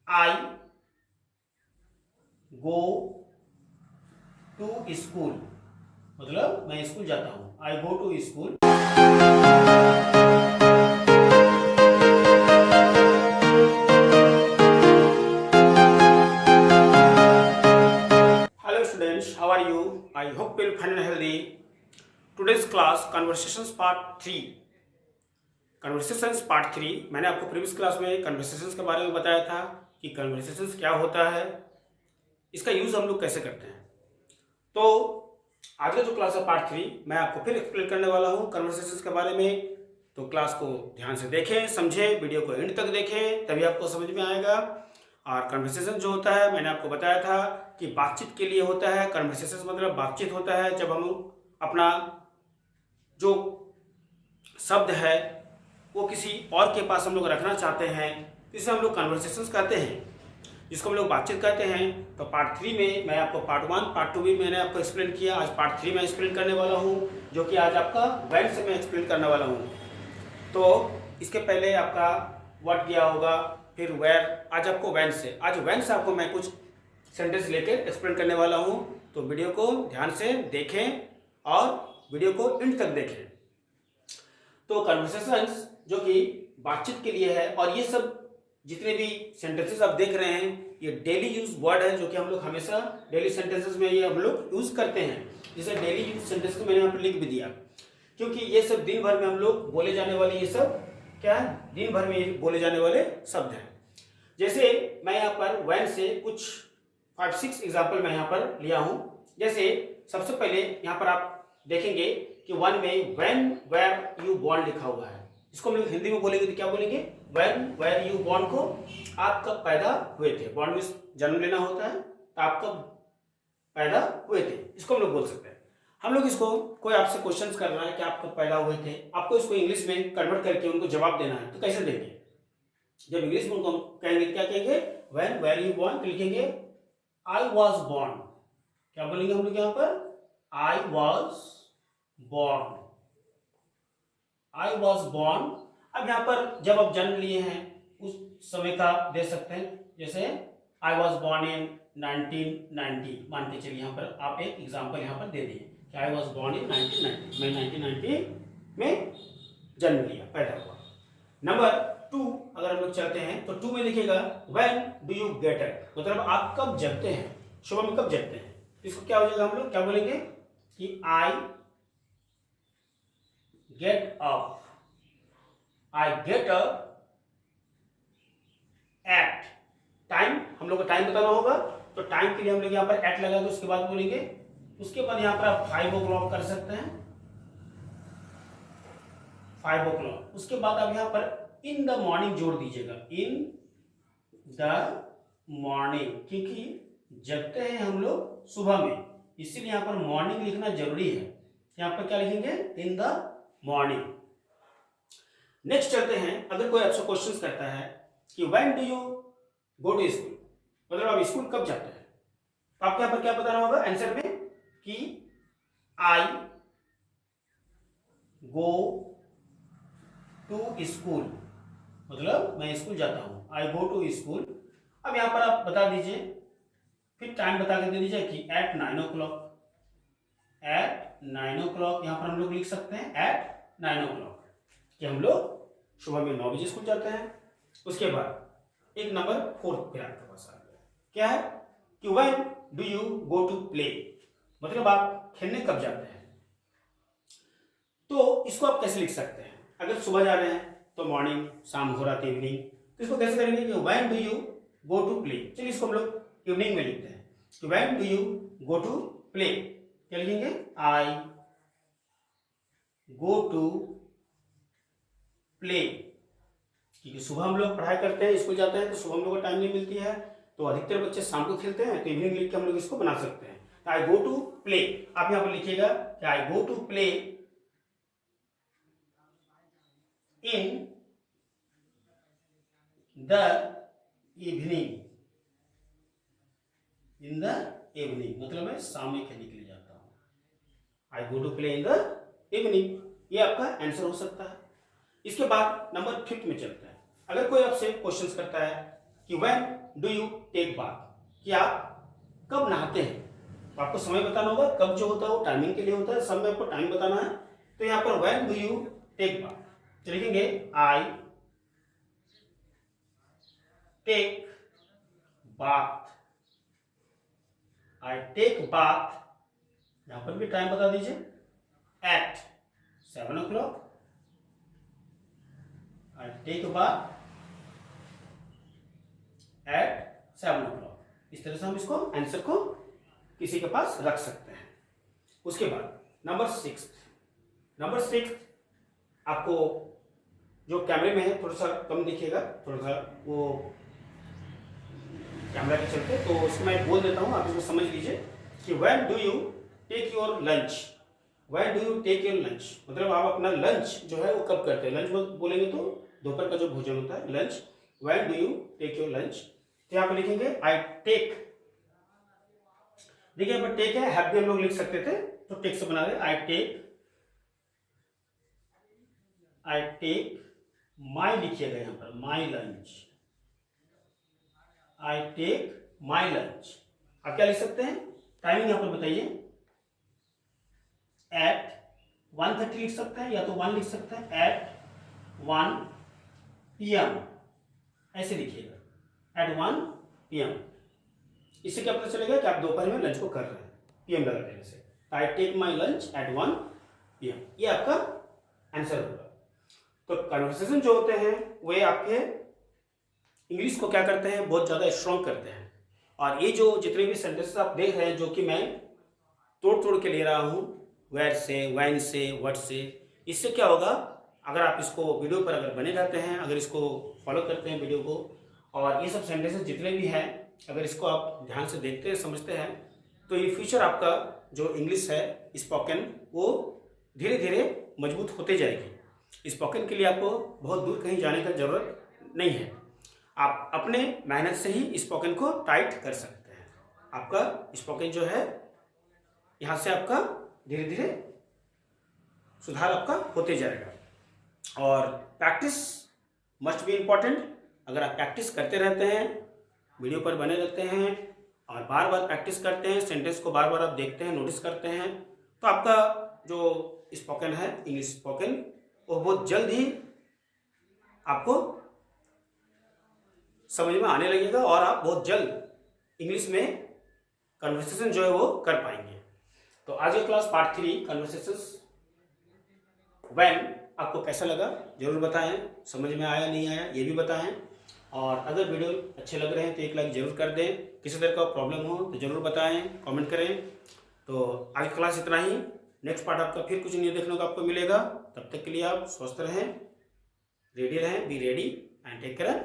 I go to school, मतलब मैं school जाता हूं। I go to school. Hello students, how are you? I hope you will find healthy. Today's class conversations part 3। Conversations part 3, मैंने आपको previous class में conversations के बारे में बताया था कि कन्वर्सेशंस क्या होता है, इसका यूज हम लोग कैसे करते हैं। तो आज का जो क्लास है पार्ट 3, मैं आपको फिर एक्सप्लेन करने वाला हूँ कन्वर्सेशंस के बारे में। तो क्लास को ध्यान से देखें, समझें, वीडियो को एंड तक देखें, तभी आपको समझ में आएगा। और कन्वर्सेशन जो होता है, मैंने आपको बताया था कि बातचीत के लिए होता है। कन्वर्सेशन मतलब बातचीत होता है जब हम अपना जो शब्द है वो किसी और के पास हम लोग रखना चाहते हैं, इसे हम लोग कन्वर्सेशंस कहते हैं, जिसको हम लोग बातचीत कहते हैं। तो पार्ट 3 में मैं आपको पार्ट 1 पार्ट 2 भी मैंने आपको एक्सप्लेन किया। आज पार्ट 3 में एक्सप्लेन करने वाला हूँ, जो कि आज आपका व्हेन से मैं एक्सप्लेन करने वाला हूँ। तो इसके पहले आपका व्हाट किया होगा, फिर वेयर। आज आपको व्हेन से, आज व्हेन से आपको मैं कुछ सेंटेंस लेकर एक्सप्लेन करने वाला हूँ। तो वीडियो को ध्यान से देखें और वीडियो को एंड तक देखें। तो कन्वर्सेशंस जो कि बातचीत के लिए है, और ये सब जितने भी सेंटेंसेस आप देख रहे हैं ये डेली यूज वर्ड है, जो कि हम लोग हमेशा डेली सेंटेंसेस में ये हम लोग यूज करते हैं। जैसे डेली यूज सेंटेंसेस मैंने यहाँ पर लिख भी दिया, क्योंकि ये सब दिन भर में हम लोग बोले जाने वाले, ये सब क्या है, दिन भर में बोले जाने वाले शब्द हैं। जैसे मैं यहाँ पर व्हेन से कुछ 5-6 एग्जाम्पल मैं यहाँ पर लिया हूँ। जैसे सबसे पहले यहाँ पर आप देखेंगे कि वन में व्हेन वेयर यू बॉर्न लिखा हुआ है। इसको हम लोग हिंदी में बोलेंगे तो क्या बोलेंगे? व्हेन वेयर यू बॉर्न को आप कब पैदा हुए थे। बॉर्न मींस जन्म लेना होता है, तो आप कब पैदा हुए थे, इसको हम लोग बोल सकते हैं। हम लोग इसको, कोई आपसे क्वेश्चंस कर रहा है कि आप कब पैदा हुए थे, आपको इसको इंग्लिश में कन्वर्ट करके उनको जवाब देना है, तो कैसे देंगे? जब इंग्लिश में उनको कहेंगे क्या कहेंगे? व्हेन वेयर यू बॉर्न, लिखेंगे आई वॉज बॉर्न। क्या बोलेंगे हम लोग यहाँ पर? I was born, I was born. अब यहाँ पर जब आप जन्म लिए हैं उस समय का दे सकते हैं। जैसे आई वॉज बॉर्न इन 1990, मान के चलिए यहाँ पर आप एक एग्जाम्पल यहाँ पर दे दिए कि आई वॉज बॉर्न इन 1990, मैं 1990 में जन्म लिया, पैदा हुआ। नंबर 2 अगर हम लोग चलते हैं तो 2 में लिखिएगा when do you get up, मतलब आप कब जगते हैं, सुबह में कब जगते हैं। इसको क्या हो जाएगा, हम लोग क्या बोलेंगे कि I get up, I get up at. Time हम लोग को टाइम बताना होगा, तो टाइम के लिए हम लोग यहाँ पर एट लगाएंगे, उसके बाद बोलेंगे। उसके बाद यहाँ पर आप 5 o'clock कर सकते हैं, 5 o'clock। उसके बाद आप यहाँ पर इन द मॉर्निंग जोड़ दीजिएगा, इन द मॉर्निंग, क्योंकि जगते हैं हम लोग सुबह में, इसीलिए यहाँ पर मॉर्निंग लिखना जरूरी है। यहाँ पर क्या लिखेंगे? In the morning. नेक्स्ट चलते हैं, अगर कोई आपसे क्वेश्चन करता है कि when do you go to school, मतलब आप स्कूल कब जाते हैं, तो आपको यहाँ पर क्या बताना होगा आंसर में कि आई गो टू स्कूल, मतलब मैं स्कूल जाता हूं, आई गो टू स्कूल। अब यहां पर आप बता दीजिए, फिर टाइम बता के दे दीजिए कि एट 9 o'clock, एट 9 o'clock। यहां पर हम लोग लिख सकते हैं एट 9 o'clock कि हम लोग सुबह में 9 बजे स्कूल जाते हैं। उसके बाद एक नंबर 4 फिर आपके पास आ गया, क्या है कि when do you go to play, मतलब आप खेलने कब जाते हैं। तो इसको आप कैसे लिख सकते हैं? अगर सुबह जा रहे हैं तो मॉर्निंग, शाम हो रात इवनिंग, तो इसको कैसे करेंगे कि when do you go to play. चलिए इसको हम लोग इवनिंग में लिखते हैं कि when do you go to play, क्या लिखेंगे? आई गो टू प्ले, क्योंकि सुबह हम लोग पढ़ाई करते हैं, स्कूल जाते हैं, तो सुबह हम लोग को टाइम नहीं मिलती है, तो अधिकतर बच्चे शाम को खेलते हैं, तो इवनिंग लिख के हम लोग इसको बना सकते हैं। आई गो टू प्ले, आप यहाँ पर लिखिएगा कि I go to play in the evening, in the evening, मतलब मैं शाम में खेलने के लिए जाता हूं। I go to play in the evening, ये आपका आंसर हो सकता है। इसके बाद नंबर 5 में चलता है। अगर कोई आपसे क्वेश्चन करता है कि when do you take bath, कि आप कब नहाते हैं। तो आपको समय बताना होगा, कब जो होता है वो टाइमिंग के लिए होता है, सब में आपको टाइम बताना है। तो यहाँ पर when do you take bath तो लिखेंगे I take bath, I take bath, यहां पर भी टाइम बता दीजिए, at 7 o'clock, I take bath at 7 o'clock। इस तरह से हम इसको आंसर को किसी के पास रख सकते हैं। उसके बाद नंबर 6 आपको जो कैमरे में है थोड़ा सा कम दिखेगा, थोड़ा सा वो कैमरा के चलते, तो इसको मैं बोल देता हूँ, आप इसको समझ लीजिए कि when do you take your lunch, when do you take your lunch मतलब आप अपना लंच जो है वो कब करते हैं। लंच बोलेंगे तो दोपहर का जो भोजन होता है lunch, when do you take your lunch. तो यहाँ पे लिखेंगे आई टेक, देखिए यहाँ पर टेक है, हैव भी हम लोग लिख सकते थे तो टेक से बना रहे, आई टेक माई लिखिएगा यहाँ पर, my lunch, I take my lunch. आप क्या लिख सकते हैं, टाइमिंग यहाँ पर बताइए, एट 1:30 लिख सकते हैं या तो 1 लिख सकते हैं, एट 1 PM ऐसे लिखिएगा, एट 1 PM। इससे क्या पता चलेगा कि आप दोपहर में लंच को कर रहे हैं, PM लगा देने से। I take my lunch at 1 PM, ये आपका आंसर होगा। तो कन्वर्सेशन जो होते हैं वे आपके इंग्लिश को क्या करते हैं, बहुत ज़्यादा स्ट्रॉन्ग करते हैं। और ये जो जितने भी सेंटेंसेस आप देख रहे हैं जो कि मैं तोड़ के ले रहा हूँ, वेयर से, व्हेन से, व्हाट से, इससे क्या होगा, अगर आप इसको वीडियो पर अगर बने रहते हैं, अगर इसको फॉलो करते हैं वीडियो को, और ये सब सेंटेंसेस जितने भी हैं अगर इसको आप ध्यान से देखते हैं, समझते हैं, तो इन फ्यूचर आपका जो इंग्लिश है स्पोकन वो धीरे धीरे मजबूत होते जाएगी। स्पोकन के लिए आपको बहुत दूर कहीं जाने का जरूरत नहीं है, आप अपने मेहनत से ही स्पोकन को टाइट कर सकते हैं। आपका स्पोकन जो है यहाँ से आपका धीरे धीरे सुधार आपका होते जाएगा। और प्रैक्टिस मस्ट बी इम्पॉर्टेंट। अगर आप प्रैक्टिस करते रहते हैं, वीडियो पर बने रहते हैं और बार बार प्रैक्टिस करते हैं, सेंटेंस को बार बार आप देखते हैं, नोटिस करते हैं, तो आपका जो स्पोकन है, इंग्लिश स्पोकन, वो बहुत जल्द ही आपको समझ में आने लगेगा और आप बहुत जल्द इंग्लिश में कन्वर्सेशन जो है वो कर पाएंगे। तो आज ये क्लास पार्ट 3 कन्वर्सेशंस व्हेन आपको कैसा लगा जरूर बताएं, समझ में आया नहीं आया ये भी बताएं। और अगर वीडियो अच्छे लग रहे हैं तो एक लाइक जरूर कर दें। किसी तरह का प्रॉब्लम हो तो जरूर बताएं, कमेंट करें। तो आज क्लास इतना ही, नेक्स्ट पार्ट आपका फिर कुछ न्यू देखने को आपको मिलेगा। तब तक के लिए आप स्वस्थ रहें, रेडी रहें, be ready and take care.